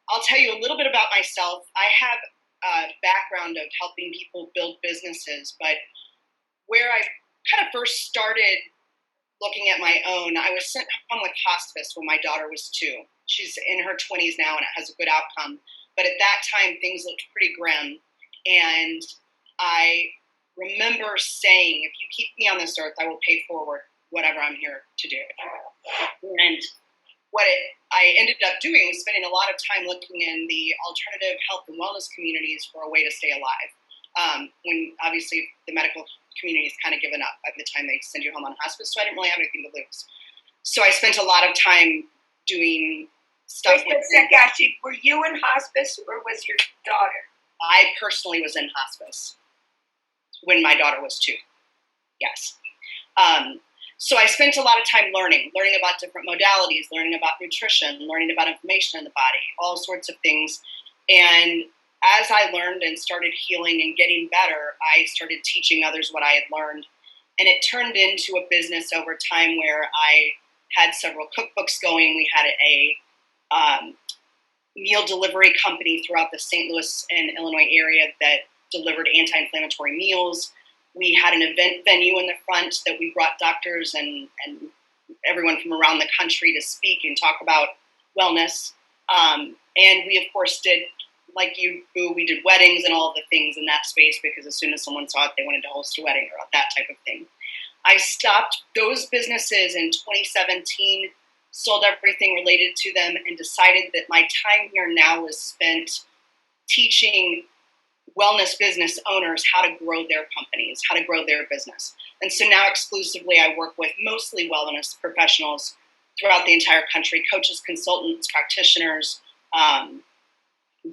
I'll tell you a little bit about myself. I have a background of helping people build businesses, but where I kind of first started looking at my own, I was sent home with hospice when my daughter was 2. She's in her 20s now and it has a good outcome. But at that time, things looked pretty grim. And I remember saying, if you keep me on this earth, I will pay forward whatever I'm here to do. And I ended up doing was spending a lot of time looking in the alternative health and wellness communities for a way to stay alive. When obviously the medical community has kind of given up by the time they send you home on hospice, so I didn't really have anything to lose. So I spent a lot of time doing stuff. Wait a sec, Ashley, were you in hospice or was your daughter? I personally was in hospice when my daughter was 2. Yes. So I spent a lot of time learning about different modalities, learning about nutrition, learning about inflammation in the body, all sorts of things. And as I learned and started healing and getting better, I started teaching others what I had learned. And it turned into a business over time where I had several cookbooks going. We had a meal delivery company throughout the St. Louis and Illinois area that delivered anti-inflammatory meals. We had an event venue in the front that we brought doctors and everyone from around the country to speak and talk about wellness. And we, of course, did, like you, Boo, we did weddings and all the things in that space because as soon as someone saw it, they wanted to host a wedding or that type of thing. I stopped those businesses in 2017, sold everything related to them, and decided that my time here now was spent teaching wellness business owners how to grow their companies, how to grow their business. And so now exclusively I work with mostly wellness professionals throughout the entire country, coaches, consultants, practitioners,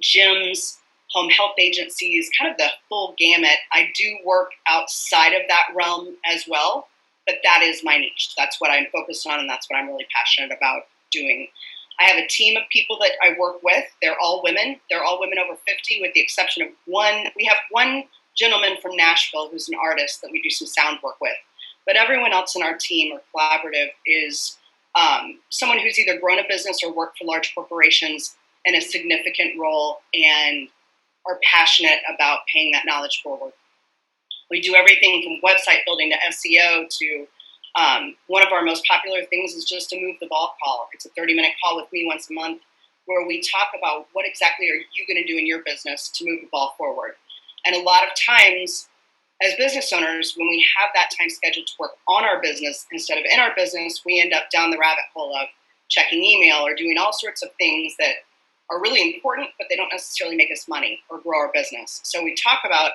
gyms, home health agencies, kind of the full gamut. I do work outside of that realm as well, but that is my niche. That's what I'm focused on, and that's what I'm really passionate about doing. I have a team of people that I work with. They're all women. They're all women over 50 with the exception of one. We have one gentleman from Nashville who's an artist that we do some sound work with. But everyone else in our team or collaborative is someone who's either grown a business or worked for large corporations in a significant role and are passionate about paying that knowledge forward. We do everything from website building to SEO to one of our most popular things is just a move the ball call. It's a 30-minute call with me once a month where we talk about what exactly are you going to do in your business to move the ball forward. And a lot of times as business owners, when we have that time scheduled to work on our business instead of in our business, we end up down the rabbit hole of checking email or doing all sorts of things that are really important, but they don't necessarily make us money or grow our business. So we talk about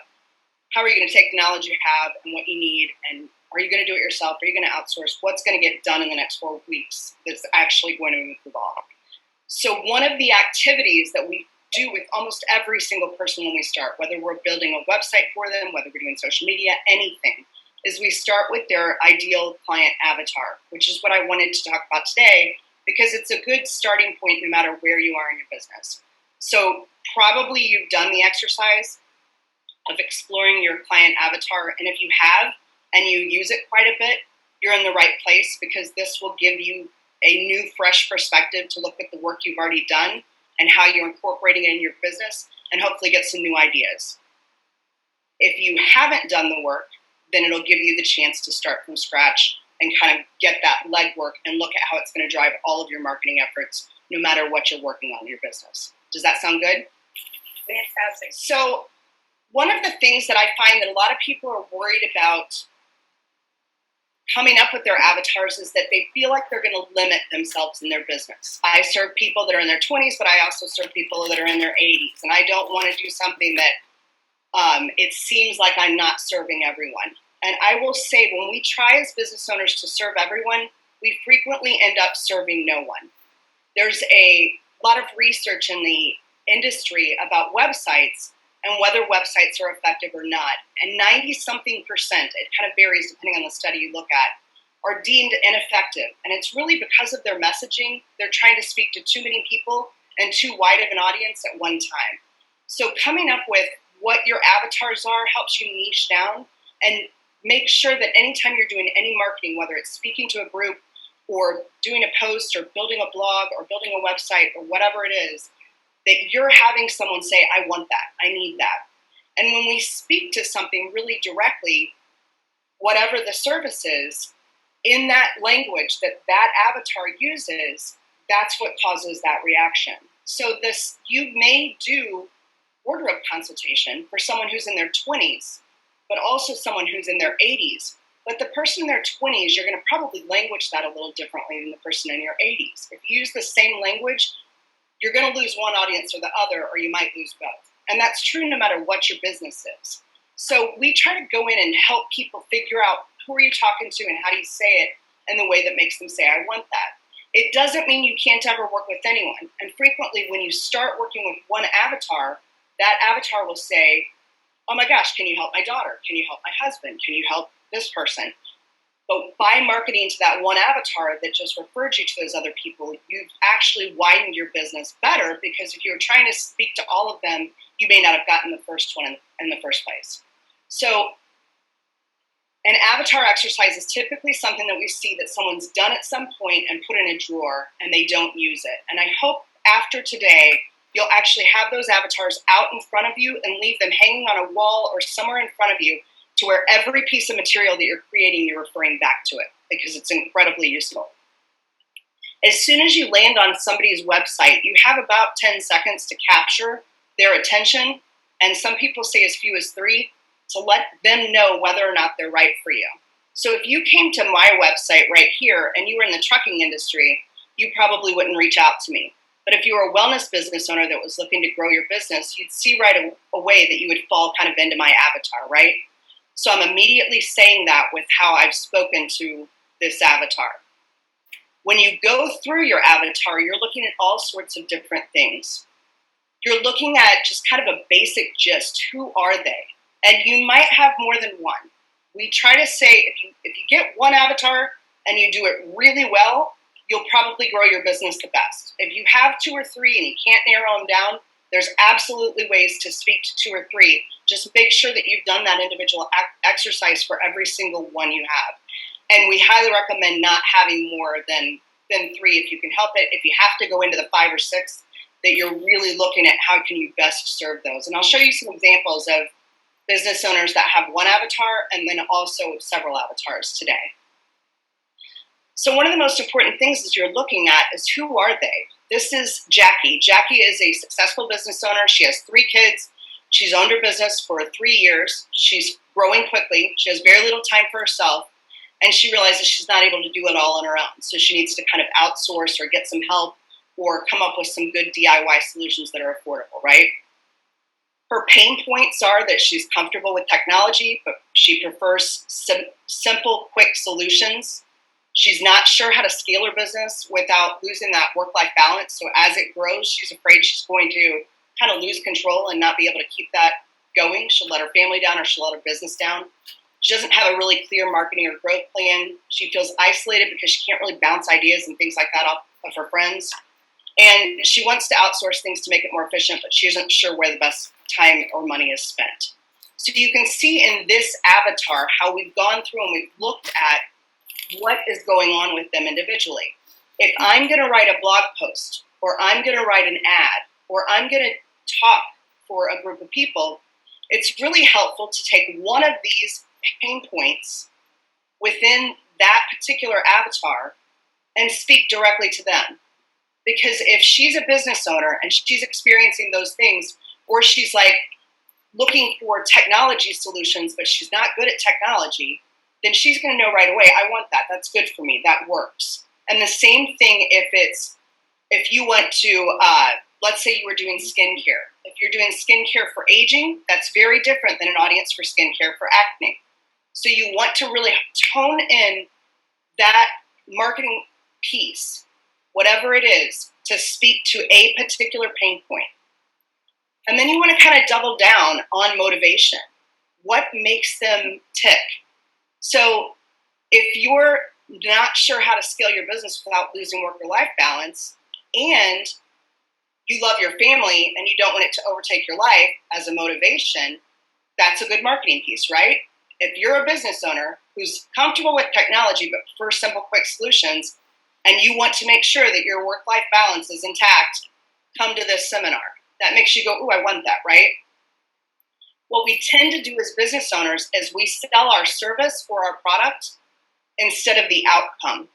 how are you going to take the knowledge you have and what you need, and are you going to do it yourself? Are you going to outsource? What's going to get done in the next 4 weeks that's actually going to move the ball? So one of the activities that we do with almost every single person when we start, whether we're building a website for them, whether we're doing social media, anything, is we start with their ideal client avatar, which is what I wanted to talk about today, because it's a good starting point no matter where you are in your business. So probably you've done the exercise of exploring your client avatar, and if you have, and you use it quite a bit, you're in the right place because this will give you a new, fresh perspective to look at the work you've already done and how you're incorporating it in your business and hopefully get some new ideas. If you haven't done the work, then it'll give you the chance to start from scratch and kind of get that legwork and look at how it's going to drive all of your marketing efforts no matter what you're working on in your business. Does that sound good? Fantastic. So one of the things that I find that a lot of people are worried about coming up with their avatars is that they feel like they're going to limit themselves in their business. I serve people that are in their 20s, but I also serve people that are in their 80s. And I don't want to do something that it seems like I'm not serving everyone. And I will say when we try as business owners to serve everyone, we frequently end up serving no one. There's a lot of research in the industry about websites and whether websites are effective or not. And 90-something%, it kind of varies depending on the study you look at, are deemed ineffective. And it's really because of their messaging. They're trying to speak to too many people and too wide of an audience at one time. So coming up with what your avatars are helps you niche down and make sure that anytime you're doing any marketing, whether it's speaking to a group or doing a post or building a blog or building a website or whatever it is, that you're having someone say, I want that, I need that. And when we speak to something really directly, whatever the service is, in that language that that avatar uses, that's what causes that reaction. So you may do wardrobe consultation for someone who's in their 20s, but also someone who's in their 80s. But the person in their 20s, you're going to probably language that a little differently than the person in your 80s. If you use the same language, you're going to lose one audience or the other, or you might lose both. And that's true no matter what your business is. So we try to go in and help people figure out who are you talking to and how do you say it in the way that makes them say, I want that. It doesn't mean you can't ever work with anyone. And frequently when you start working with one avatar, that avatar will say, oh my gosh, can you help my daughter? Can you help my husband? Can you help this person? But by marketing to that one avatar that just referred you to those other people, you've actually widened your business better, because if you were trying to speak to all of them, you may not have gotten the first one in the first place. So an avatar exercise is typically something that we see that someone's done at some point and put in a drawer and they don't use it. And I hope after today, you'll actually have those avatars out in front of you and leave them hanging on a wall or somewhere in front of you, to where every piece of material that you're creating, you're referring back to it, because it's incredibly useful. As soon as you land on somebody's website, you have about 10 seconds to capture their attention, and some people say as few as 3, to let them know whether or not they're right for you. So if you came to my website right here and you were in the trucking industry, you probably wouldn't reach out to me. But if you were a wellness business owner that was looking to grow your business, you'd see right away that you would fall kind of into my avatar, right? So I'm immediately saying that with how I've spoken to this avatar. When you go through your avatar, you're looking at all sorts of different things. You're looking at just kind of a basic gist. Who are they? And you might have more than one. We try to say if you get one avatar and you do it really well, you'll probably grow your business the best. If you have 2 or 3 and you can't narrow them down, there's absolutely ways to speak to 2 or 3. Just make sure that you've done that individual exercise for every single one you have. And we highly recommend not having more than 3 if you can help it. If you have to go into the 5 or 6, that you're really looking at how can you best serve those. And I'll show you some examples of business owners that have one avatar and then also several avatars today. So one of the most important things that you're looking at is, who are they? This is Jackie. Jackie is a successful business owner. She has 3 kids. She's owned her business for 3 years. She's growing quickly. She has very little time for herself. And she realizes she's not able to do it all on her own. So she needs to kind of outsource or get some help or come up with some good DIY solutions that are affordable, right? Her pain points are that she's comfortable with technology, but she prefers simple, quick solutions. She's not sure how to scale her business without losing that work-life balance. So as it grows, she's afraid she's going to kind of lose control and not be able to keep that going. She'll let her family down or she'll let her business down. She doesn't have a really clear marketing or growth plan. She feels isolated because she can't really bounce ideas and things like that off of her friends. And she wants to outsource things to make it more efficient, but she isn't sure where the best time or money is spent. So you can see in this avatar how we've gone through and we've looked at what is going on with them individually. If I'm going to write a blog post, or I'm going to write an ad, or I'm going to talk for a group of people, it's really helpful to take one of these pain points within that particular avatar and speak directly to them. Because if she's a business owner and she's experiencing those things, or she's like looking for technology solutions, but she's not good at technology, then she's going to know right away, I want that. That's good for me. That works. And the same thing if you went to, let's say you were doing skincare. If you're doing skincare for aging, that's very different than an audience for skincare for acne. So you want to really tone in that marketing piece, whatever it is, to speak to a particular pain point. And then you want to kind of double down on motivation. What makes them tick? So if you're not sure how to scale your business without losing work or life balance, and you love your family and you don't want it to overtake your life as a motivation, that's a good marketing piece, right? If you're a business owner who's comfortable with technology but prefers simple, quick solutions, and you want to make sure that your work-life balance is intact, come to this seminar. That makes you go, ooh, I want that, right? What we tend to do as business owners is we sell our service or our product instead of the outcome.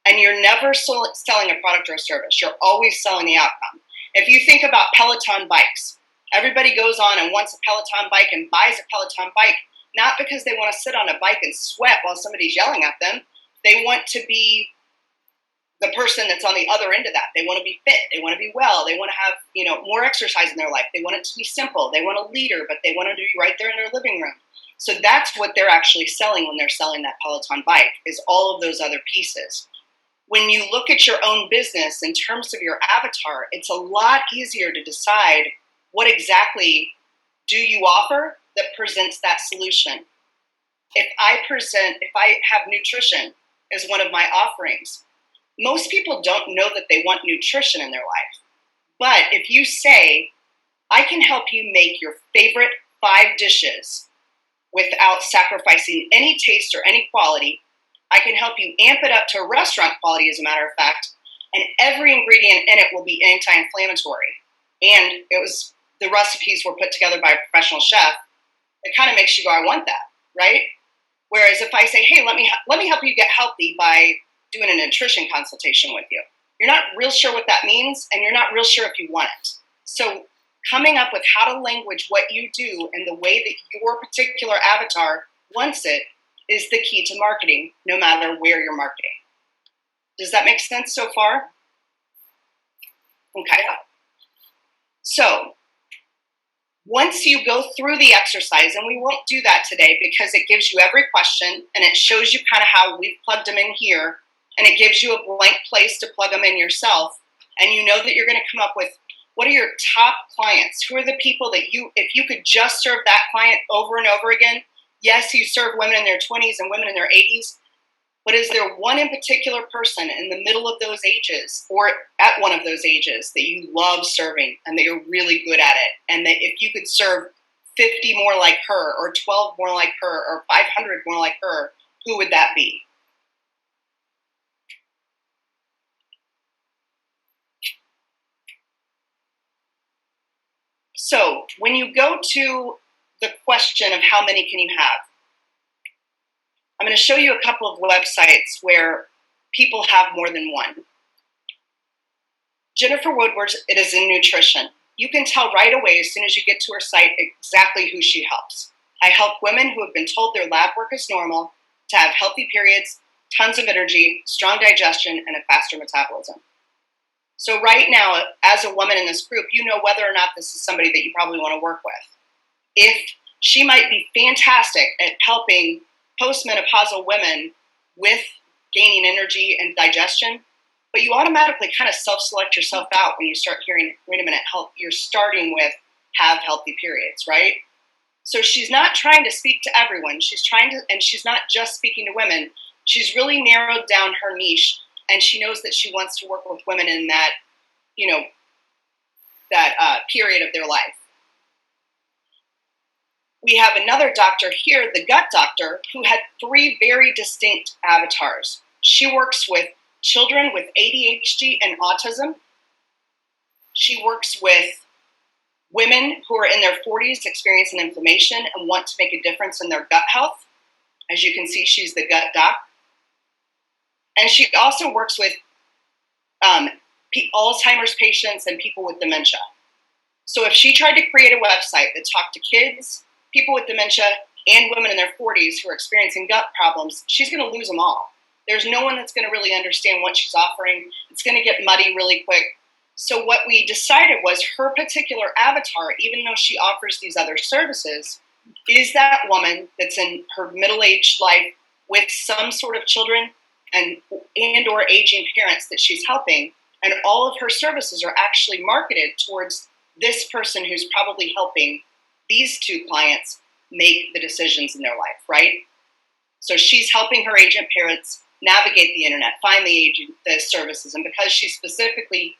And you're never selling a product or a service. You're always selling the outcome. If you think about Peloton bikes, everybody goes on and wants a Peloton bike and buys a Peloton bike, not because they want to sit on a bike and sweat while somebody's yelling at them. They want to be the person that's on the other end of that. They want to be fit. They want to be well. They want to have, more exercise in their life. They want it to be simple. They want a leader, but they want it to be right there in their living room. So that's what they're actually selling when they're selling that Peloton bike, is all of those other pieces. When you look at your own business in terms of your avatar, it's a lot easier to decide what exactly do you offer that presents that solution. If I have nutrition as one of my offerings, most people don't know that they want nutrition in their life. But if you say, I can help you make your favorite 5 dishes without sacrificing any taste or any quality, I can help you amp it up to restaurant quality, as a matter of fact, and every ingredient in it will be anti-inflammatory. And the recipes were put together by a professional chef. It kind of makes you go, I want that, right? Whereas if I say, hey, let me help you get healthy by doing a nutrition consultation with you, you're not real sure what that means, and you're not real sure if you want it. So coming up with how to language what you do and the way that your particular avatar wants it is the key to marketing, no matter where you're marketing. Does that make sense so far? Okay. So once you go through the exercise, and we won't do that today because it gives you every question and it shows you kind of how we've plugged them in here, and it gives you a blank place to plug them in yourself, and you know that you're going to come up with what are your top clients? Who are the people that if you could just serve that client over and over again? Yes, you serve women in their 20s and women in their 80s, but is there one in particular person in the middle of those ages or at one of those ages that you love serving and that you're really good at it? And that if you could serve 50 more like her, or 12 more like her, or 500 more like her, who would that be? So when you go to the question of how many can you have, I'm going to show you a couple of websites where people have more than one. Jennifer Woodward's It Is in Nutrition. You can tell right away as soon as you get to her site exactly who she helps. I help women who have been told their lab work is normal to have healthy periods, tons of energy, strong digestion, and a faster metabolism. So right now, as a woman in this group, you know whether or not this is somebody that you probably want to work with. If she might be fantastic at helping postmenopausal women with gaining energy and digestion, but you automatically kind of self-select yourself out when you start hearing, wait a minute, you're starting with have healthy periods, right? So she's not trying to speak to everyone. And she's not just speaking to women. She's really narrowed down her niche, and she knows that she wants to work with women in that, period of their life. We have another doctor here, the gut doctor, who had 3 very distinct avatars. She works with children with ADHD and autism. She works with women who are in their 40s experiencing inflammation and want to make a difference in their gut health. As you can see, she's the gut doc. And she also works with Alzheimer's patients and people with dementia. So if she tried to create a website that talked to kids, people with dementia, and women in their 40s who are experiencing gut problems, she's going to lose them all. There's no one that's going to really understand what she's offering. It's going to get muddy really quick. So what we decided was her particular avatar, even though she offers these other services, is that woman that's in her middle-aged life with some sort of children and or aging parents that she's helping. And all of her services are actually marketed towards this person who's probably helping these 2 clients make the decisions in their life, right? So she's helping her aging parents navigate the internet, find the services. And because she specifically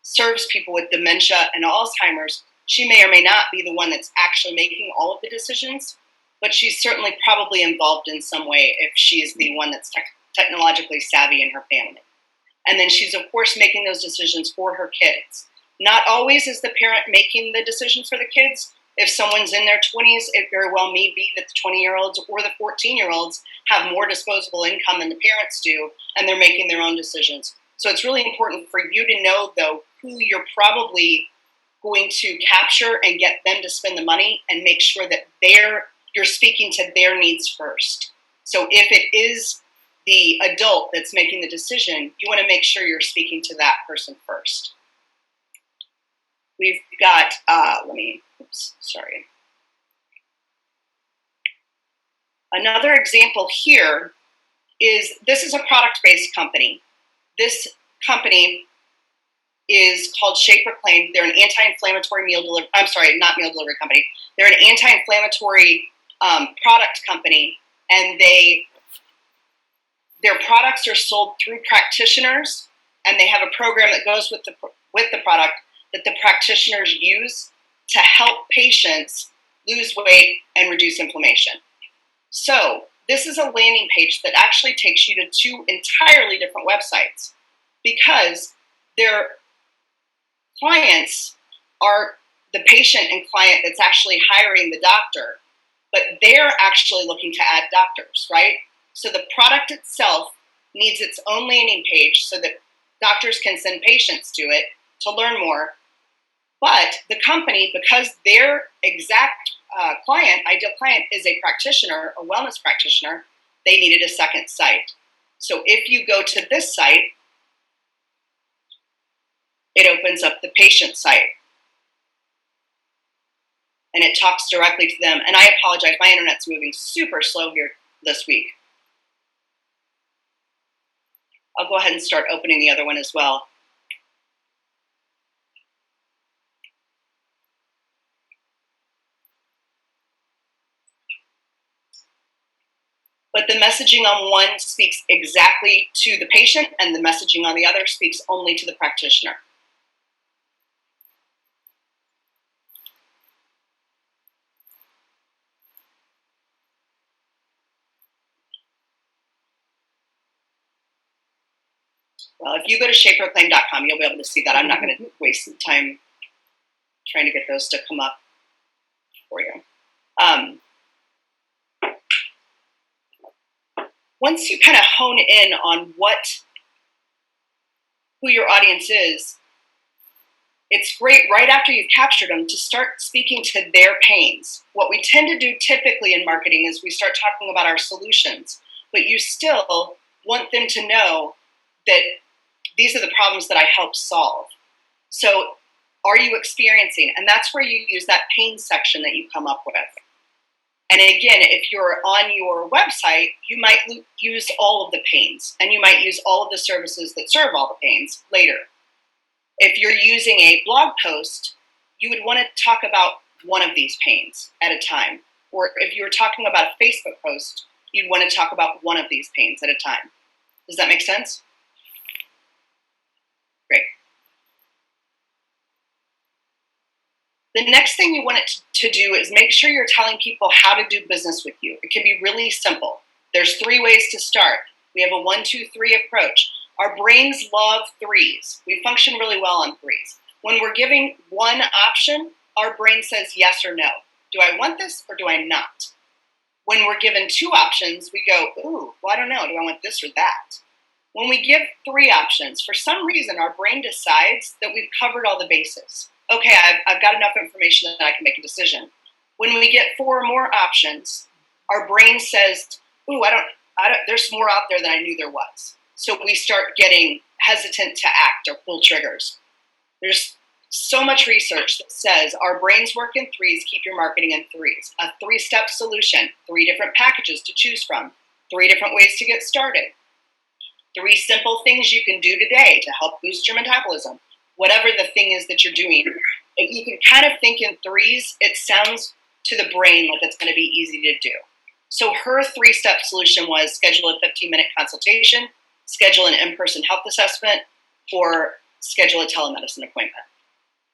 serves people with dementia and Alzheimer's, she may or may not be the one that's actually making all of the decisions, but she's certainly probably involved in some way if she's the one that's technologically savvy in her family. And then she's, of course, making those decisions for her kids. Not always is the parent making the decision for the kids. If someone's in their 20s, it very well may be that the 20-year-olds or the 14-year-olds have more disposable income than the parents do, and they're making their own decisions. So it's really important for you to know, though, who you're probably going to capture and get them to spend the money, and make sure that you're speaking to their needs first. So if it is the adult that's making the decision, you want to make sure you're speaking to that person first. We've got, Another example here is, this is a product-based company. This company is called Shape Reclaim. They're an anti-inflammatory not meal delivery company. They're an anti-inflammatory product company, and their products are sold through practitioners, and they have a program that goes with the product that the practitioners use to help patients lose weight and reduce inflammation. So this is a landing page that actually takes you to two entirely different websites, because their clients are the patient and client that's actually hiring the doctor, but they're actually looking to add doctors, right? So the product itself needs its own landing page so that doctors can send patients to it to learn more. But the company, because their exact ideal client, is a practitioner, a wellness practitioner, they needed a second site. So if you go to this site, it opens up the patient site. And it talks directly to them. And I apologize, my internet's moving super slow here this week. I'll go ahead and start opening the other one as well. But the messaging on one speaks exactly to the patient, and the messaging on the other speaks only to the practitioner. Well, if you go to shapereclaim.com, you'll be able to see that. I'm not going to waste time trying to get those to come up for you. Once you kind of hone in on who your audience is, it's great right after you've captured them to start speaking to their pains. What we tend to do typically in marketing is we start talking about our solutions, but you still want them to know that these are the problems that I help solve. So are you experiencing? And that's where you use that pain section that you come up with. And again, if you're on your website, you might use all of the pains, and you might use all of the services that serve all the pains later. If you're using a blog post, you would want to talk about one of these pains at a time. Or if you were talking about a Facebook post, you'd want to talk about one of these pains at a time. Does that make sense? Great. The next thing you want it to do is make sure you're telling people how to do business with you. It can be really simple. There's 3 ways to start. We have a 1, 2, 3 approach. Our brains love 3s. We function really well on 3s. When we're giving one option, our brain says yes or no. Do I want this or do I not? When we're given 2 options, we go, ooh, well, I don't know. Do I want this or that? When we give 3 options, for some reason, our brain decides that we've covered all the bases. Okay, I've got enough information that I can make a decision. When we get 4 or more options, our brain says, ooh, there's more out there than I knew there was. So we start getting hesitant to act or pull triggers. There's so much research that says our brains work in 3s, keep your marketing in 3s. A 3-step solution, 3 different packages to choose from, 3 different ways to get started, 3 simple things you can do today to help boost your metabolism. Whatever the thing is that you're doing, if you can kind of think in 3s, it sounds to the brain like it's going to be easy to do. So her 3-step solution was schedule a 15-minute consultation, schedule an in-person health assessment, or schedule a telemedicine appointment.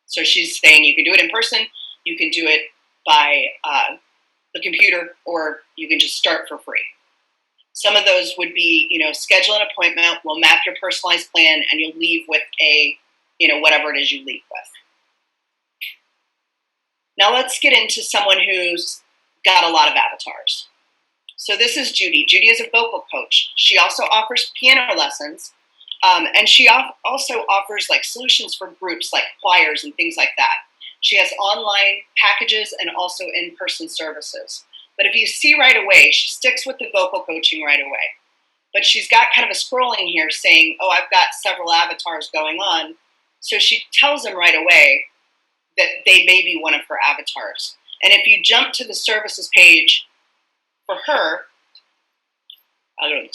So she's saying you can do it in person, you can do it by the computer, or you can just start for free. Some of those would be, schedule an appointment, we'll map your personalized plan, and you'll leave with whatever it is you leave with. Now let's get into someone who's got a lot of avatars. So this is Judy. Judy is a vocal coach. She also offers piano lessons, and she also offers like solutions for groups like choirs and things like that. She has online packages and also in-person services. But if you see right away, she sticks with the vocal coaching right away. But she's got kind of a scrolling here saying, oh, I've got several avatars going on. So she tells them right away that they may be one of her avatars. And if you jump to the services page for her, I'll go to the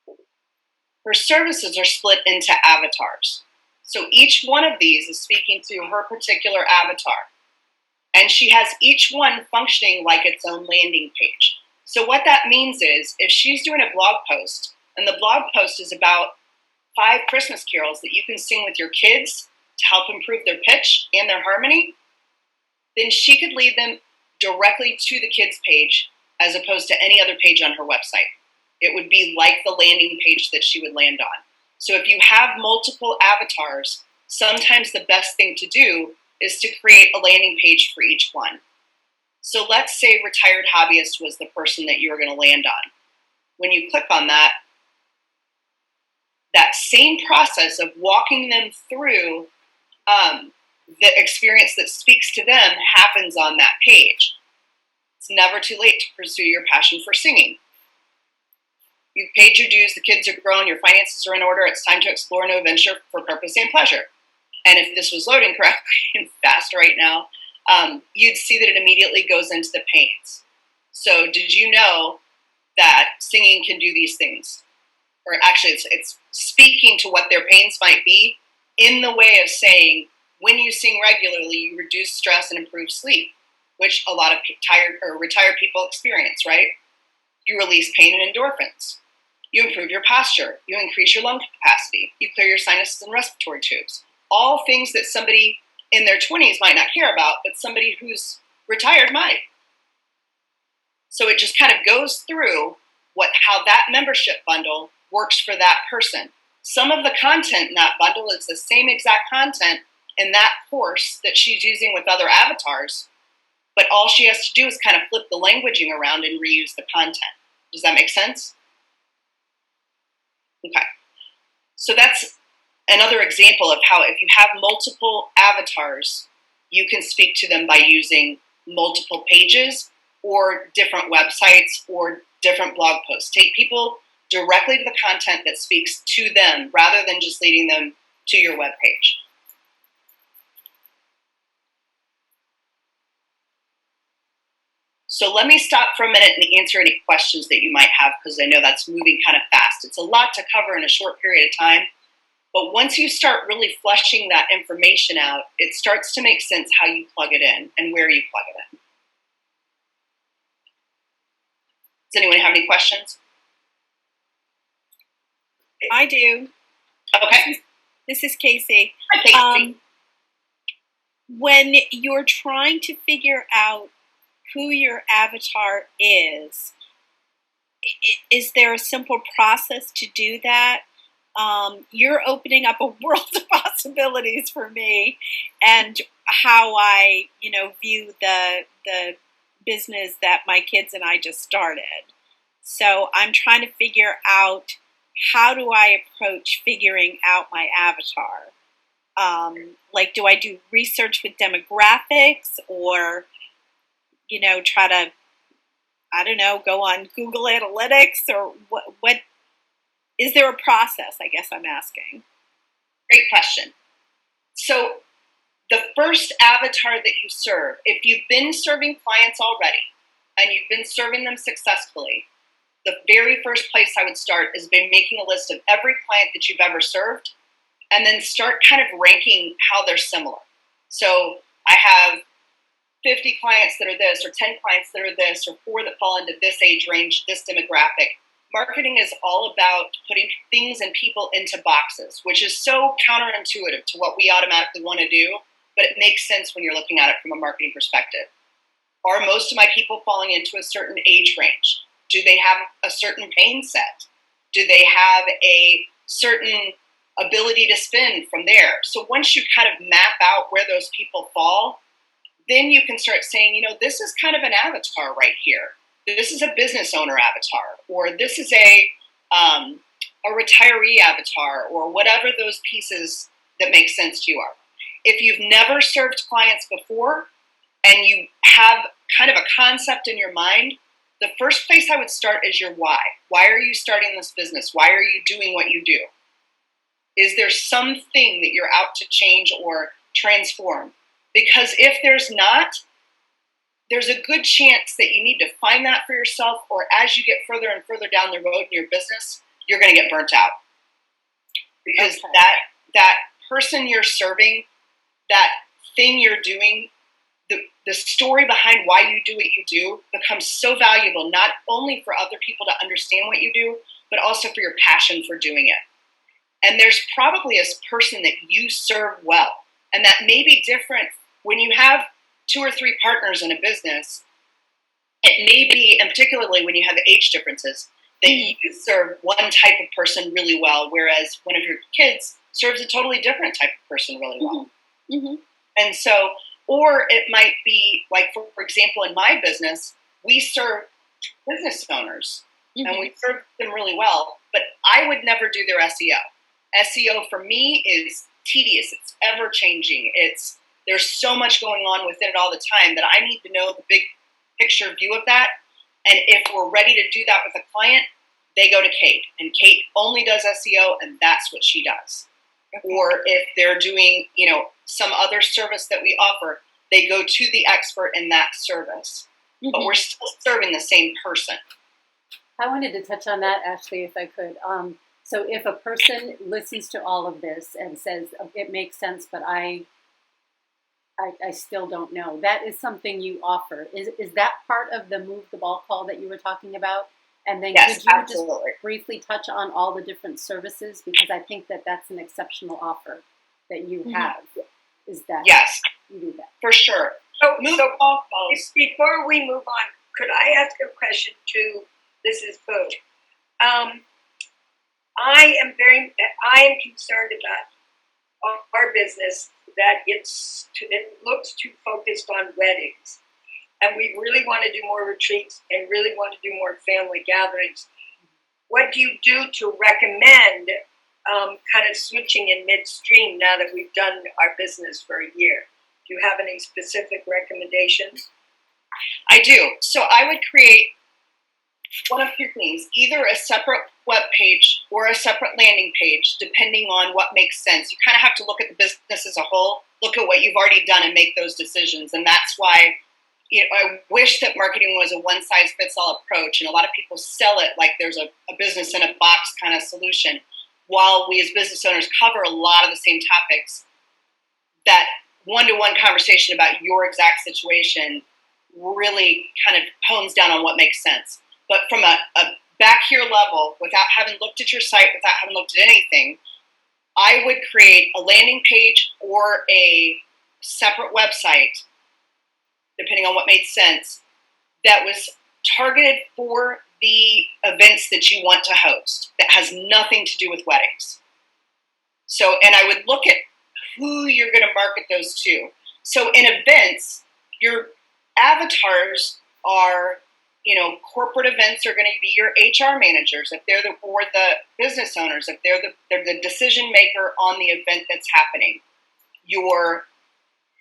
top. Her services are split into avatars. So each one of these is speaking to her particular avatar. And she has each one functioning like its own landing page. So what that means is, if she's doing a blog post, and the blog post is about 5 Christmas carols that you can sing with your kids to help improve their pitch and their harmony, then she could lead them directly to the kids page as opposed to any other page on her website. It would be like the landing page that she would land on. So if you have multiple avatars, sometimes the best thing to do is to create a landing page for each one. So let's say retired hobbyist was the person that you were going to land on. When you click on that, that same process of walking them through the experience that speaks to them happens on that page. It's never too late to pursue your passion for singing. You've paid your dues, the kids are grown, your finances are in order, it's time to explore a new adventure for purpose and pleasure. And if this was loading correctly and fast right now, you'd see that it immediately goes into the pains. So did you know that singing can do these things? Or actually, it's speaking to what their pains might be in the way of saying, when you sing regularly, you reduce stress and improve sleep, which a lot of tired or retired people experience, right? You release pain and endorphins. You improve your posture. You increase your lung capacity. You clear your sinuses and respiratory tubes. All things that somebody in their 20s might not care about, but somebody who's retired might. So it just kind of goes through how that membership bundle works for that person. Some of the content in that bundle is the same exact content in that course that she's using with other avatars, but all she has to do is kind of flip the languaging around and reuse the content. Does that make sense? Okay. So that's another example of how if you have multiple avatars, you can speak to them by using multiple pages or different websites or different blog posts. Take people directly to the content that speaks to them rather than just leading them to your webpage. So let me stop for a minute and answer any questions that you might have, because I know that's moving kind of fast. It's a lot to cover in a short period of time. But once you start really fleshing that information out, it starts to make sense how you plug it in and where you plug it in. Does anyone have any questions? I do. Okay. This is Casey. Hi, Casey. When you're trying to figure out who your avatar is there a simple process to do that? You're opening up a world of possibilities for me, and how I, view the business that my kids and I just started. So I'm trying to figure out, how do I approach figuring out my avatar? Do I do research with demographics, or, try to, go on Google Analytics, or what is there a process, I guess I'm asking? Great question. So the first avatar that you serve, if you've been serving clients already and you've been serving them successfully, the very first place I would start is by making a list of every client that you've ever served, and then start kind of ranking how they're similar. So I have 50 clients that are this, or 10 clients that are this, or 4 that fall into this age range, this demographic. Marketing is all about putting things and people into boxes, which is so counterintuitive to what we automatically want to do, but it makes sense when you're looking at it from a marketing perspective. Are most of my people falling into a certain age range? Do they have a certain pain set? Do they have a certain ability to spend from there. So once you kind of map out where those people fall, then you can start saying, this is kind of an avatar right here. This is a business owner avatar, or this is a retiree avatar, or whatever those pieces that make sense to you are. If you've never served clients before and you have kind of a concept in your mind, the first place I would start is your why. Why are you starting this business? Why are you doing what you do? Is there something that you're out to change or transform? Because if there's not, there's a good chance that you need to find that for yourself, or as you get further and further down the road in your business, you're going to get burnt out. Because that person you're serving, that thing you're doing, the story behind why you do what you do becomes so valuable, not only for other people to understand what you do, but also for your passion for doing it. And there's probably a person that you serve well, and that may be different when you have 2 or 3 partners in a business. It may be, and particularly when you have age differences, that you serve one type of person really well, whereas one of your kids serves a totally different type of person really well. Mm-hmm. And so, or it might be like, for example, in my business, we serve business owners and we serve them really well, but I would never do their SEO. SEO for me is tedious. It's ever changing. There's so much going on within it all the time that I need to know the big picture view of that. And if we're ready to do that with a client, they go to Kate, and Kate only does SEO, and that's what she does. Or if they're doing, some other service that we offer, they go to the expert in that service. But we're still serving the same person. I wanted to touch on that, Ashley, if I could. So if a person listens to all of this and says, it makes sense, but I still don't know, that is something you offer. Is that part of the Move the Ball call that you were talking about? And then yes, could you absolutely. just briefly touch on all the different services? Because I think that's an exceptional offer that you have. Is that yes, you do that? For sure. So, Move the ball calls. Before we move on, could I ask a question too? This is food. I am concerned about our business that it looks too focused on weddings, and we really want to do more retreats and really want to do more family gatherings. What do you do to recommend kind of switching in midstream now that we've done our business for a year? Do you have any specific recommendations? I do. So I would create one of 2 things, either a separate web page or a separate landing page, depending on what makes sense. You kind of have to look at the business as a whole, look at what you've already done and make those decisions. And that's why I wish that marketing was a one-size-fits-all approach. And a lot of people sell it like there's a business in a box kind of solution. While we as business owners cover a lot of the same topics, that one-to-one conversation about your exact situation really kind of hones down on what makes sense. But from a back here level, without having looked at your site, without having looked at anything, I would create a landing page or a separate website, depending on what made sense, that was targeted for the events that you want to host, that has nothing to do with weddings. So, and I would look at who you're going to market those to. So in events, your avatars are, corporate events are going to be your HR managers, if they're the business owners, if they're the decision maker on the event that's happening. Your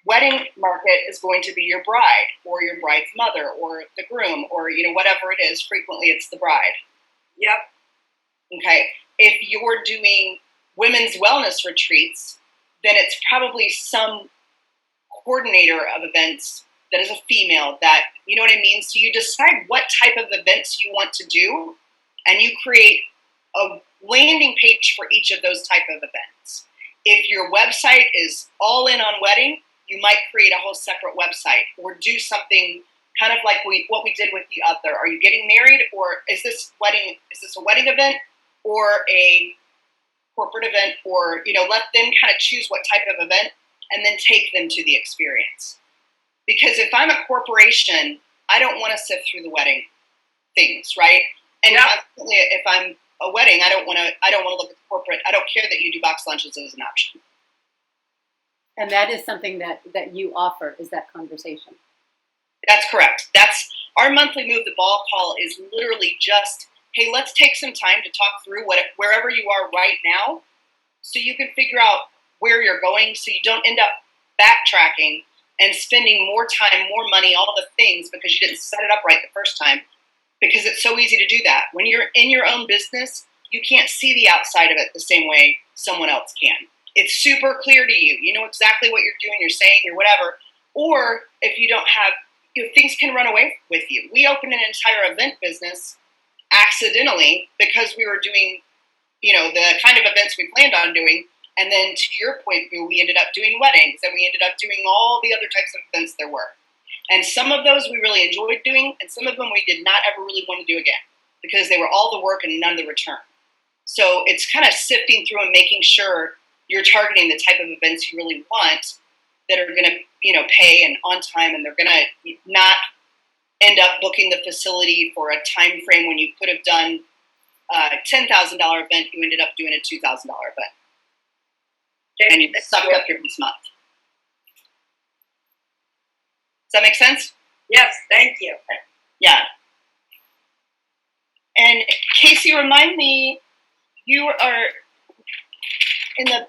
wedding market is going to be your bride or your bride's mother or the groom or, whatever it is. Frequently it's the bride. Yep. Okay. If you're doing women's wellness retreats, then it's probably some coordinator of events that is a female, that, you know what I mean? So you decide what type of events you want to do, and you create a landing page for each of those type of events. If your website is all in on wedding, you might create a whole separate website, or do something kind of like what we did with the other. Are you getting married, or is this a wedding event or a corporate event? Or, let them kind of choose what type of event and then take them to the experience. Because if I'm a corporation, I don't want to sift through the wedding things, right? And constantly, if I'm a wedding, I don't want to look at the corporate. I don't care that you do box lunches as an option. And that is something that you offer, is that conversation. That's correct. That's our monthly Move the Ball call is literally just, hey, let's take some time to talk through wherever you are right now so you can figure out where you're going so you don't end up backtracking and spending more time, more money, all the things because you didn't set it up right the first time, because it's so easy to do that. When you're in your own business, you can't see the outside of it the same way someone else can. It's super clear to you. You know exactly what you're doing, you're saying, or whatever. Or if you don't have, things can run away with you. We opened an entire event business accidentally because we were doing, the kind of events we planned on doing. And then to your point, Boo, we ended up doing weddings and we ended up doing all the other types of events there were. And some of those we really enjoyed doing, and some of them we did not ever really want to do again because they were all the work and none of the return. So it's kind of sifting through and making sure you're targeting the type of events you really want that are going to, pay and on time, and they're going to not end up booking the facility for a time frame when you could have done a $10,000 event, you ended up doing a $2,000 event. And you sucked up your first month. Does that make sense? Yes, thank you. Yeah. And Casey, remind me, you are in the,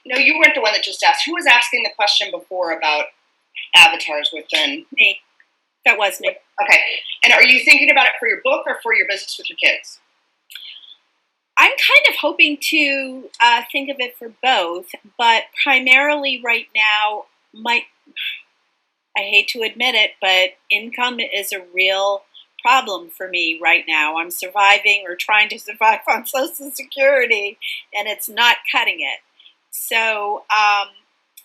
you weren't the one that just asked. Who was asking the question before about avatars within? Me. That was me. Okay. And are you thinking about it for your book or for your business with your kids? I'm kind of hoping to think of it for both, but primarily right now, I hate to admit it, but income is a real problem for me right now. I'm surviving or trying to survive on Social Security, and it's not cutting it. So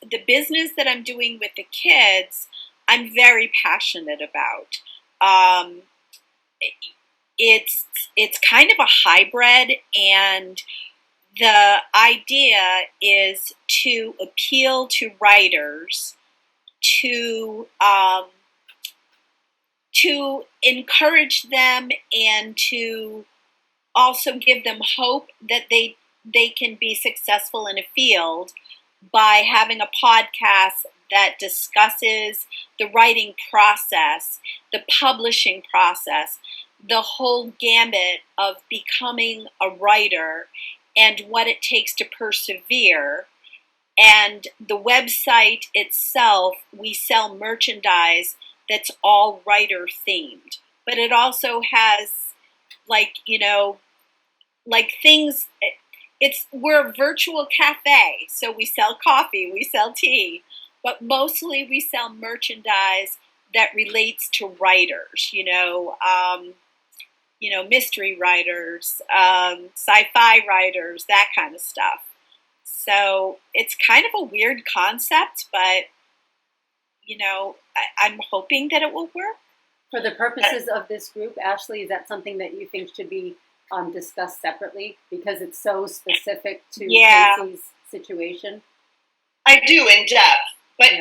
the business that I'm doing with the kids, I'm very passionate about. It's kind of a hybrid, and the idea is to appeal to writers, to encourage them, and to also give them hope that they can be successful in a field by having a podcast that discusses the writing process, the publishing process, the whole gamut of becoming a writer and what it takes to persevere. And the website itself, we sell merchandise that's all writer themed, but it also has things. We're a virtual cafe, so we sell coffee, we sell tea, but mostly we sell merchandise that relates to writers, mystery writers, sci-fi writers, that kind of stuff. So it's kind of a weird concept, but, I'm hoping that it will work. For the purposes of this group, Ashley, is that something that you think should be discussed separately because it's so specific to Casey's situation? I do, in depth, but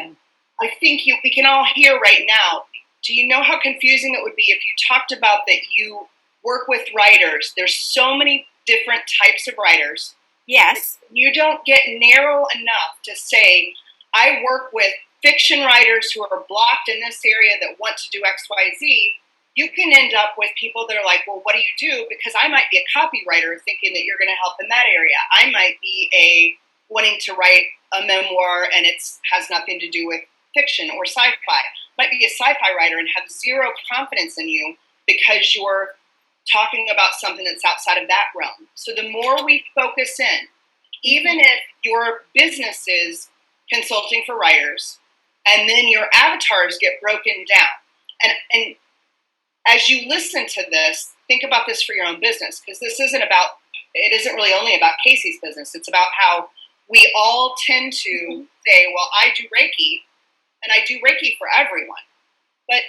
I think we can all hear right now. Do you know how confusing it would be if you talked about that you work with writers? There's so many different types of writers. Yes. You don't get narrow enough to say, I work with fiction writers who are blocked in this area that want to do X, Y, Z. You can end up with people that are like, well, what do you do? Because I might be a copywriter thinking that you're going to help in that area. I might be wanting to write a memoir and it has nothing to do with fiction or sci-fi. Might be a sci-fi writer and have zero confidence in you because you're talking about something that's outside of that realm. So the more we focus in, even if your business is consulting for writers and then your avatars get broken down, and as you listen to this, think about this for your own business, because it isn't really only about Casey's business. It's about how we all tend to say, well, I do Reiki, and I do Reiki for everyone. But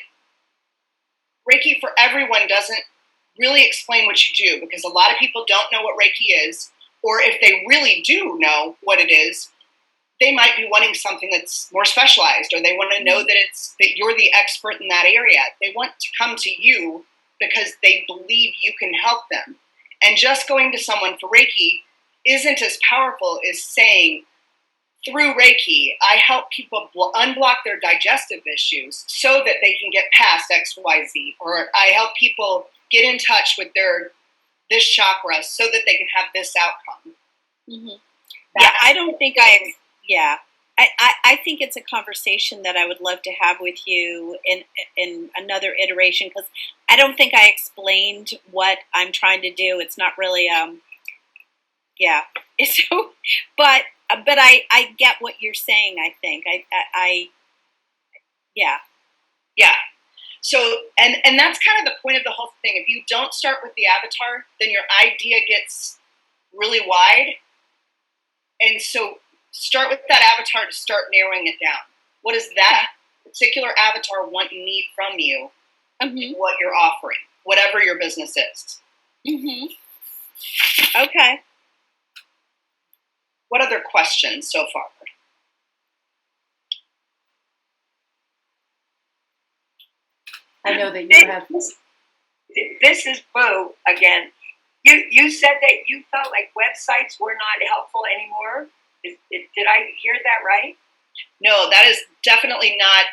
Reiki for everyone doesn't really explain what you do, because a lot of people don't know what Reiki is, or if they really do know what it is, they might be wanting something that's more specialized, or they want to know that you're the expert in that area. They want to come to you because they believe you can help them. And just going to someone for Reiki isn't as powerful as saying, through Reiki, I help people unblock their digestive issues so that they can get past X, Y, Z. Or I help people get in touch with this chakra so that they can have this outcome. Mm-hmm. Yeah, I don't think I think it's a conversation that I would love to have with you in another iteration, because I don't think I explained what I'm trying to do. It's not really so, but I get what you're saying. I think yeah. So and that's kind of the point of the whole thing. If you don't start with the avatar, then your idea gets really wide, and so start with that avatar to start narrowing it down. What does that particular avatar want and need from you? Mm-hmm. What you're offering, whatever your business is. Mm-hmm. Okay. What other questions so far? I know that you have. This is Boo again. You said that you felt like websites were not helpful anymore. Did I hear that right? No, that is definitely not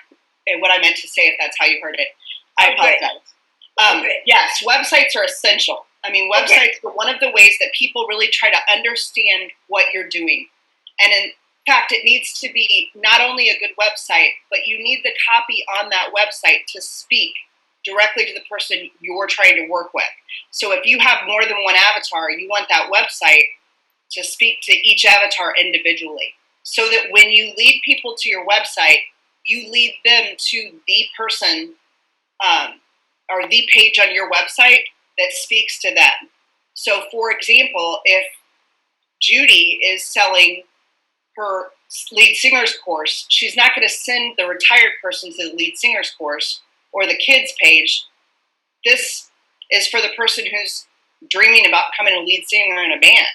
what I meant to say, if that's how you heard it. I apologize. Yes, websites are essential. I mean, websites are one of the ways that people really try to understand what you're doing. And in fact, it needs to be not only a good website, but you need the copy on that website to speak directly to the person you're trying to work with. So if you have more than one avatar, you want that website to speak to each avatar individually, so that when you lead people to your website, you lead them to the person or the page on your website that speaks to them. So, for example, if Judy is selling her lead singer's course, she's not going to send the retired person to the lead singer's course or the kids page. This is for the person who's dreaming about becoming a lead singer in a band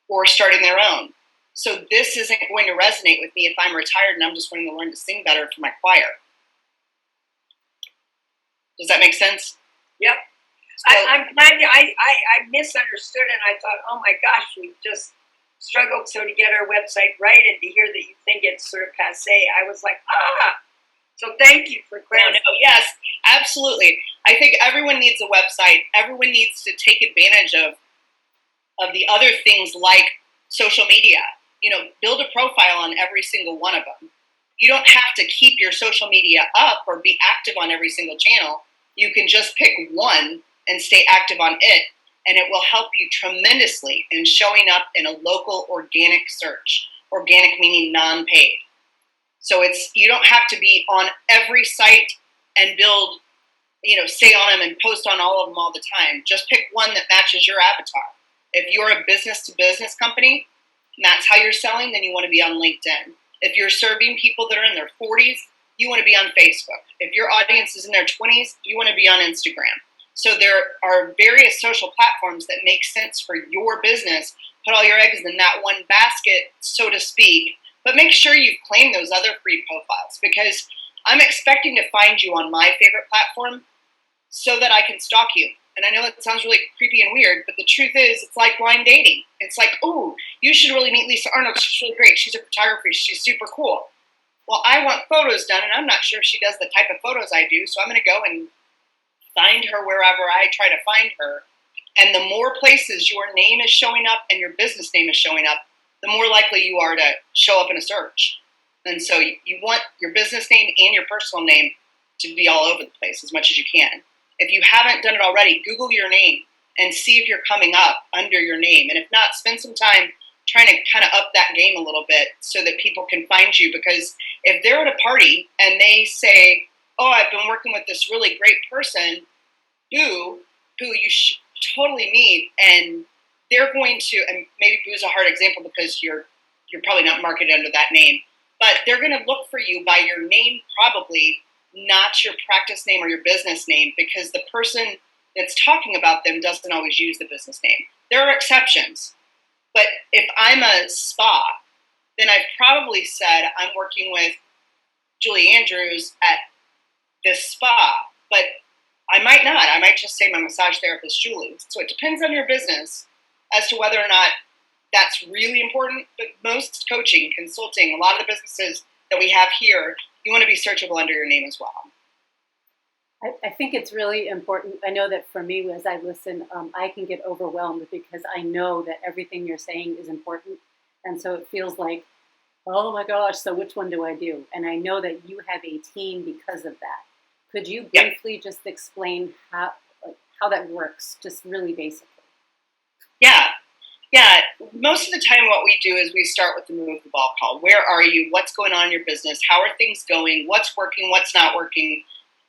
or starting their own. So this isn't going to resonate with me if I'm retired and I'm just wanting to learn to sing better for my choir. Does that make sense? Yep. So, I'm glad I misunderstood, and I thought, oh my gosh, we just struggled so to get our website right, and to hear that you think it's sort of passé, I was like, So thank you for clarifying. No, yes, absolutely. I think everyone needs a website. Everyone needs to take advantage of the other things like social media. Build a profile on every single one of them. You don't have to keep your social media up or be active on every single channel. You can just pick one and stay active on it, and it will help you tremendously in showing up in a local organic search. Organic meaning non-paid. So you don't have to be on every site and build, stay on them and post on all of them all the time. Just pick one that matches your avatar. If you're a business-to-business company and that's how you're selling, then you want to be on LinkedIn. If you're serving people that are in their 40s, you want to be on Facebook. If your audience is in their 20s, you want to be on Instagram. So there are various social platforms that make sense for your business. Put all your eggs in that one basket, so to speak, but make sure you've claimed those other free profiles, because I'm expecting to find you on my favorite platform so that I can stalk you. And I know that sounds really creepy and weird, but the truth is, it's like blind dating. It's like, oh, you should really meet Lisa Arnold. She's really great. She's a photographer. She's super cool. Well, I want photos done, and I'm not sure if she does the type of photos I do, so I'm going to go and find her wherever I try to find her. And the more places your name is showing up and your business name is showing up, the more likely you are to show up in a search. And so you want your business name and your personal name to be all over the place as much as you can. If you haven't done it already, Google your name and see if you're coming up under your name. And if not, spend some time trying to kind of up that game a little bit so that people can find you. Because if they're at a party and they say, oh, I've been working with this really great person who you should totally meet, and they're going to, and maybe Boo's a hard example because you're probably not marketed under that name, but they're going to look for you by your name probably, not your practice name or your business name, because the person that's talking about them doesn't always use the business name. There are exceptions, but if I'm a spa, then I've probably said I'm working with Julie Andrews at this spa, but I might not. I might just say my massage therapist, Julie. So it depends on your business as to whether or not that's really important. But most coaching, consulting, a lot of the businesses that we have here, you want to be searchable under your name as well. I think it's really important. I know that for me, as I listen, I can get overwhelmed because I know that everything you're saying is important. And so it feels like, oh my gosh, so which one do I do? And I know that you have a team because of that. Could you briefly just explain how that works, just really basically? Yeah. Yeah. Most of the time what we do is we start with the move the ball call. Where are you? What's going on in your business? How are things going? What's working? What's not working?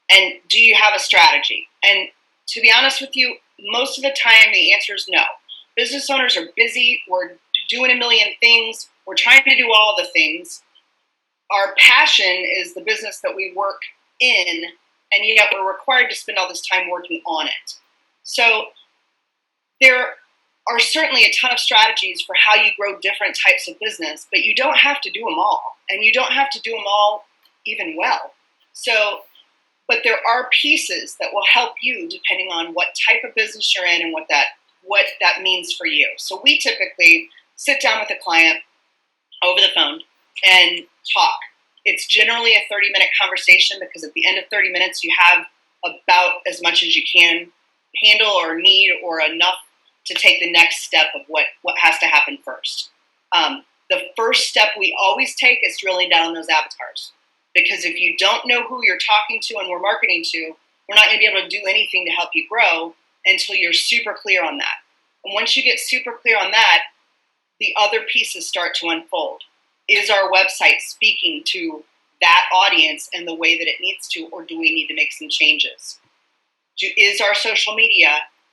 And do you have a strategy? And to be honest with you, most of the time the answer is no. Business owners are busy. We're doing a million things. We're trying to do all the things. Our passion is the business that we work in, and yet we're required to spend all this time working on it. So there are certainly a ton of strategies for how you grow different types of business, but you don't have to do them all, and you don't have to do them all even well. So, but there are pieces that will help you depending on what type of business you're in and what that means for you. So we typically sit down with a client over the phone and talk. It's generally a 30-minute conversation because at the end of 30 minutes, you have about as much as you can handle or need or enough to take the next step of what has to happen first. The first step we always take is drilling down on those avatars. Because if you don't know who you're talking to and we're marketing to, we're not going to be able to do anything to help you grow until you're super clear on that. And once you get super clear on that, the other pieces start to unfold. Is our website speaking to that audience in the way that it needs to, or do we need to make some changes? Is our social media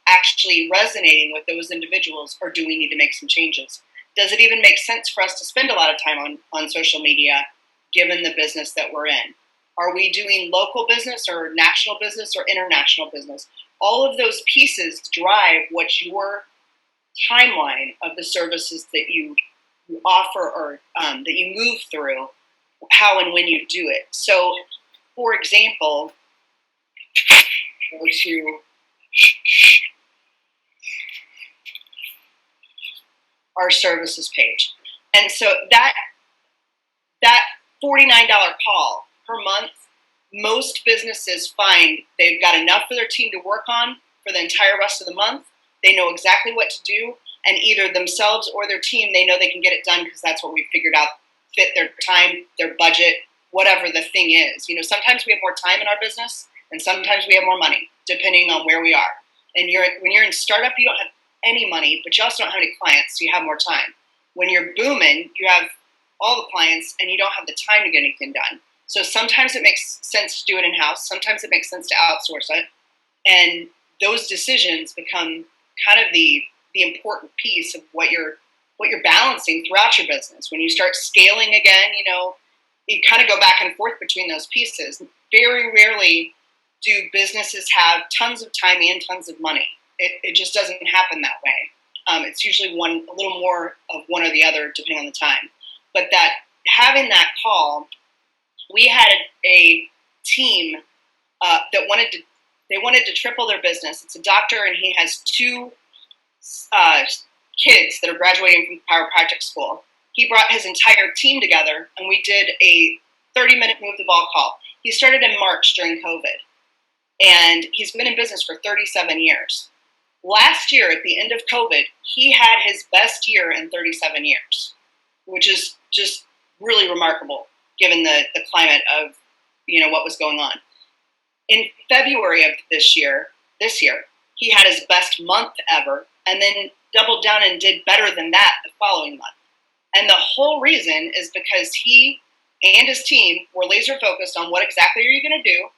actually resonating with those individuals, or do we need to make some changes? Does it even make sense for us to spend a lot of time on social media given the business that we're in? Are we doing local business or national business or international business? All of those pieces drive what your timeline of the services that you offer or that you move through, how and when you do it. So, for example, go to our services page. And so that $49 call per month, most businesses find they've got enough for their team to work on for the entire rest of the month. They know exactly what to do, and either themselves or their team, they know they can get it done because that's what we've figured out, fit their time, their budget, whatever the thing is. You know, sometimes we have more time in our business, and sometimes we have more money, depending on where we are. And when you're in startup, you don't have any money, but you also don't have any clients, so you have more time. When you're booming, you have all the clients, and you don't have the time to get anything done. So sometimes it makes sense to do it in-house. Sometimes it makes sense to outsource it. And those decisions become kind of the important piece of what you're balancing throughout your business. When you start scaling again, you kind of go back and forth between those pieces. Very rarely do businesses have tons of time and tons of money. It just doesn't happen that way. It's usually a little more of one or the other depending on the time. But that having that call, we had a team that wanted to triple their business. It's a doctor, and he has two kids that are graduating from chiropractic school. He brought his entire team together, and we did a 30-minute move the ball call. He started in March during COVID, and he's been in business for 37 years. Last year, at the end of COVID, he had his best year in 37 years, which is just really remarkable given the climate of what was going on. In February of this year, he had his best month ever, and then doubled down and did better than that the following month. And the whole reason is because he and his team were laser focused on what exactly are you going to do,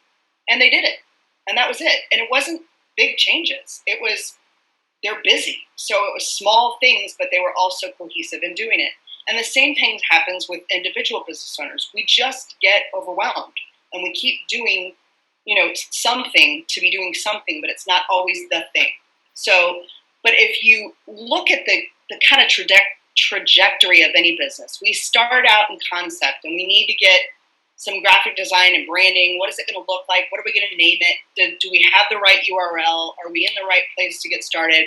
and they did it. And that was it. And it wasn't big changes. They're busy. So it was small things, but they were also cohesive in doing it. And the same thing happens with individual business owners. We just get overwhelmed, and we keep doing, something to be doing something, but it's not always the thing. So, but if you look at the kind of trajectory of any business, we start out in concept, and we need to get some graphic design and branding. What is it going to look like? What are we going to name it? Do we have the right URL? Are we in the right place to get started?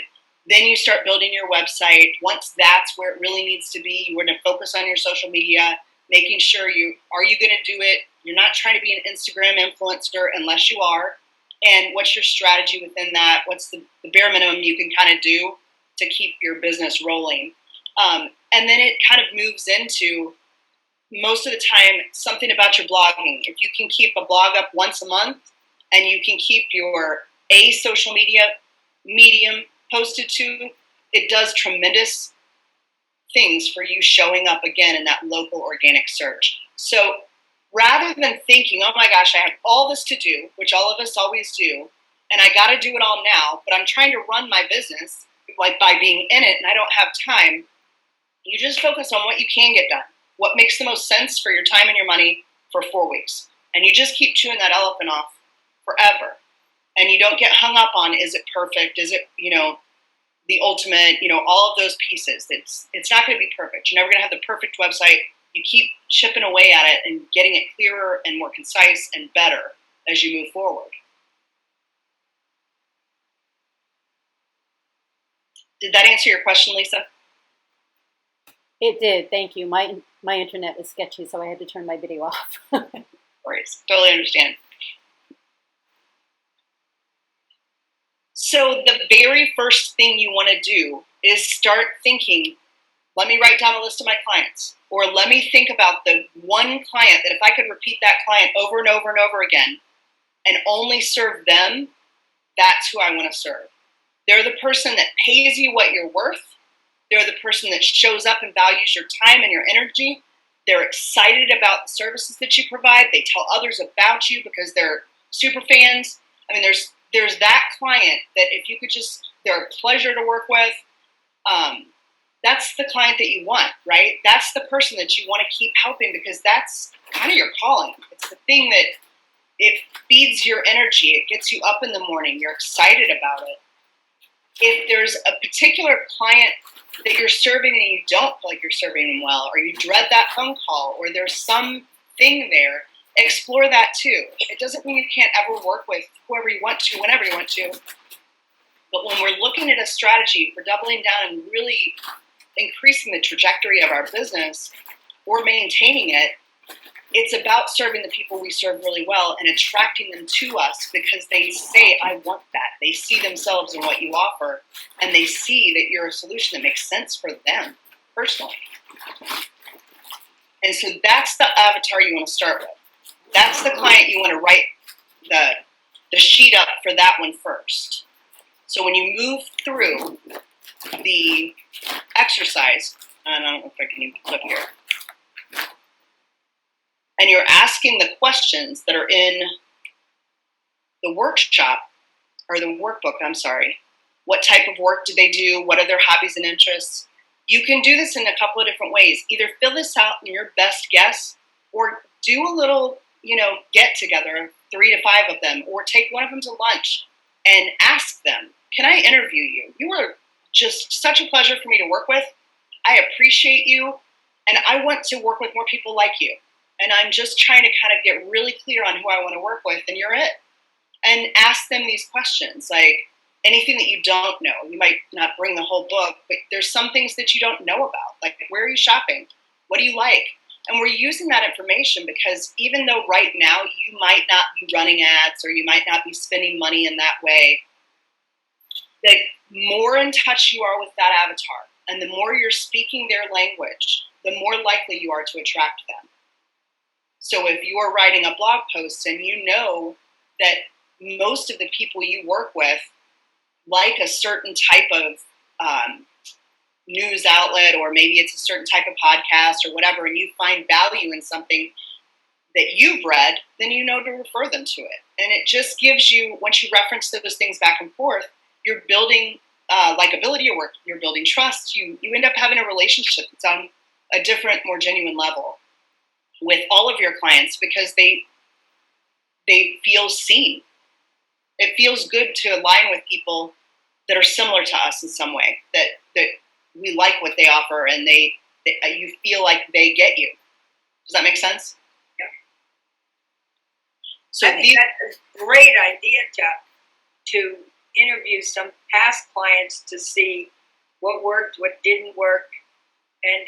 Then you start building your website. Once that's where it really needs to be, you're going to focus on your social media, making sure are you going to do it? You're not trying to be an Instagram influencer unless you are. And what's your strategy within that? What's the bare minimum you can kind of do to keep your business rolling? And then it kind of moves into, most of the time, something about your blogging. If you can keep a blog up once a month and you can keep your social media medium posted to, it does tremendous things for you showing up again in that local organic search. So rather than thinking, oh my gosh, I have all this to do, which all of us always do, and I got to do it all now, but I'm trying to run my business like by being in it and I don't have time, you just focus on what you can get done. What makes the most sense for your time and your money for 4 weeks. And you just keep chewing that elephant off forever. And you don't get hung up on, is it perfect? Is it, the ultimate, all of those pieces. It's not going to be perfect. You're never going to have the perfect website. You keep chipping away at it and getting it clearer and more concise and better as you move forward. Did that answer your question, Lisa? It did. Thank you. My internet was sketchy, so I had to turn my video off. Worries. Totally understand. So the very first thing you want to do is start thinking, let me write down a list of my clients, or let me think about the one client that if I could repeat that client over and over and over again and only serve them, that's who I want to serve. They're the person that pays you what you're worth. They're the person that shows up and values your time and your energy. They're excited about the services that you provide. They tell others about you because they're super fans. I mean, there's that client that if you could just, they're a pleasure to work with. That's the client that you want, right? That's the person that you want to keep helping because that's kind of your calling. It's the thing that it feeds your energy. It gets you up in the morning. You're excited about it. If there's a particular client that you're serving and you don't feel like you're serving them well, or you dread that phone call, or there's some thing there, explore that too. It doesn't mean you can't ever work with whoever you want to, whenever you want to. But when we're looking at a strategy for doubling down and really increasing the trajectory of our business or maintaining it, it's about serving the people we serve really well and attracting them to us because they say, I want that. They see themselves in what you offer, and they see that you're a solution that makes sense for them personally. And so that's the avatar you want to start with. That's the client you want to write the sheet up for that one first. So when you move through the exercise, and I don't know if I can even flip here, and you're asking the questions that are in the workshop, or the workbook, I'm sorry. What type of work do they do? What are their hobbies and interests? You can do this in a couple of different ways. Either fill this out in your best guess, or do a little, get together, 3 to 5 of them, or take one of them to lunch and ask them, can I interview you? You are just such a pleasure for me to work with. I appreciate you, and I want to work with more people like you. And I'm just trying to kind of get really clear on who I want to work with, and you're it. And ask them these questions, like anything that you don't know. You might not bring the whole book, but there's some things that you don't know about, like where are you shopping? What do you like? And we're using that information because even though right now you might not be running ads or you might not be spending money in that way, the more in touch you are with that avatar and the more you're speaking their language, the more likely you are to attract them. So if you are writing a blog post and you know that most of the people you work with like a certain type of news outlet, or maybe it's a certain type of podcast or whatever, and you find value in something that you've read, then you know to refer them to it. And it just gives you, once you reference those things back and forth, you're building likability at work, you're building trust, you end up having a relationship that's on a different, more genuine level with all of your clients because they feel seen. It feels good to align with people that are similar to us in some way, that we like what they offer, and you feel like they get you. Does that make sense? So I think that's a great idea to interview some past clients to see what worked, what didn't work, and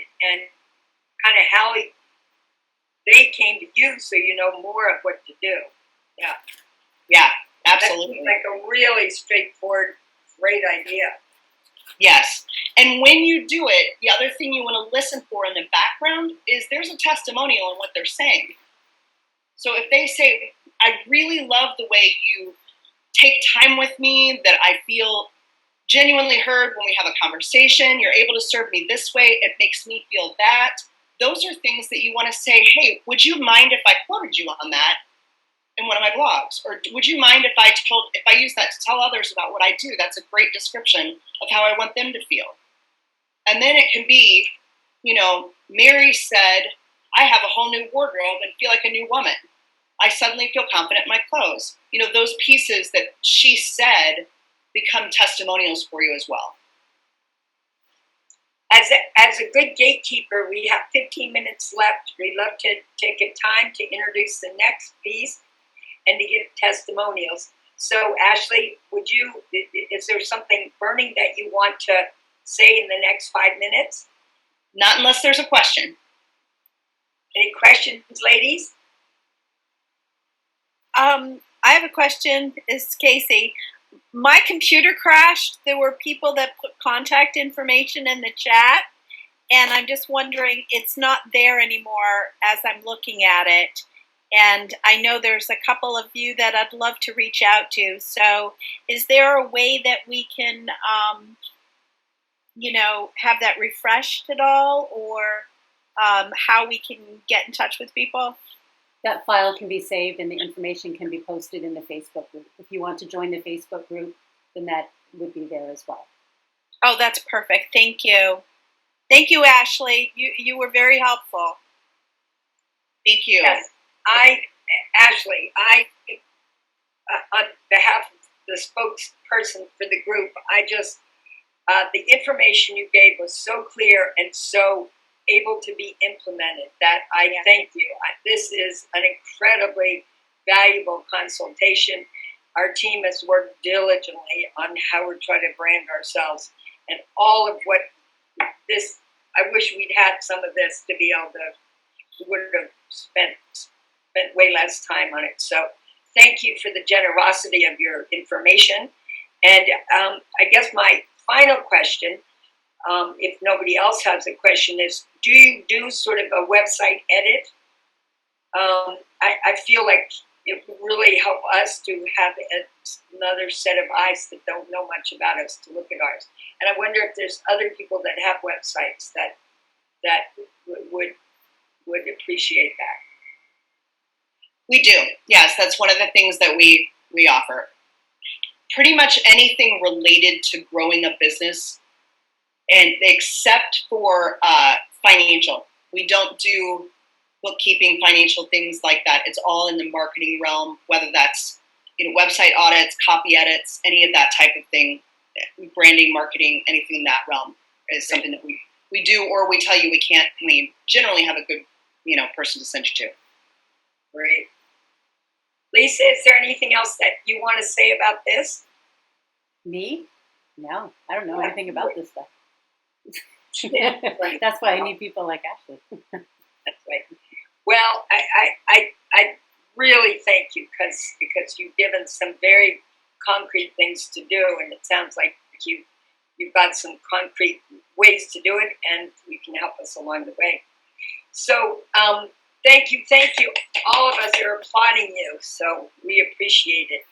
kind of how they came to you, so you know more of what to do. Yeah, That absolutely. seems like a really straightforward, great idea. Yes. And when you do it, the other thing you want to listen for in the background is there's a testimonial in what they're saying. So if they say, I really love the way you take time with me, that I feel genuinely heard when we have a conversation, you're able to serve me this way, it makes me feel that. Those are things that you want to say, hey, would you mind if I quoted you on that in one of my blogs? Or would you mind if I use that to tell others about what I do? That's a great description of how I want them to feel. And then it can be, Mary said, I have a whole new wardrobe and feel like a new woman. I suddenly feel confident in my clothes. Those pieces that she said become testimonials for you as well. As a good gatekeeper, we have 15 minutes left. We'd love to take a time to introduce the next piece and to give testimonials. So, Ashley, is there something burning that you want to say in the next 5 minutes? Not unless there's a question. Any questions, ladies? I have a question. It's Casey. My computer crashed. There were people that put contact information in the chat, and I'm just wondering, it's not there anymore as I'm looking at it. And I know there's a couple of you that I'd love to reach out to. So is there a way that we can, have that refreshed at all, or how we can get in touch with people? That file can be saved and the information can be posted in the Facebook group. If you want to join the Facebook group, then that would be there as well. Oh, that's perfect. Thank you. Thank you, Ashley. You were very helpful. Thank you. Yes, Ashley, on behalf of the spokesperson for the group, the information you gave was so clear and so able to be implemented that I thank you. This is an incredibly valuable consultation. Our team has worked diligently on how we're trying to brand ourselves, and all of what this, I wish we'd had some of this to be able to, we would have spent way less time on it. So thank you for the generosity of your information. And I guess my final question, if nobody else has a question, is do you do sort of a website edit? I feel like it would really help us to have another set of eyes that don't know much about us to look at ours. And I wonder if there's other people that have websites that would appreciate that. We do. Yes, that's one of the things that we offer. Pretty much anything related to growing a business, and except for financial. We don't do bookkeeping, financial things like that. It's all in the marketing realm, whether that's website audits, copy edits, any of that type of thing, branding, marketing, anything in that realm is something that we do, or we tell you we can't. We generally have a good person to send you to. Great. Lisa, is there anything else that you want to say about this? Me? No, I don't know anything about this stuff. Right. That's why I need people like Ashley. That's right. Well, I really thank you because you've given some very concrete things to do, and it sounds like you've got some concrete ways to do it, and you can help us along the way. So thank you. All of us are applauding you, so we appreciate it.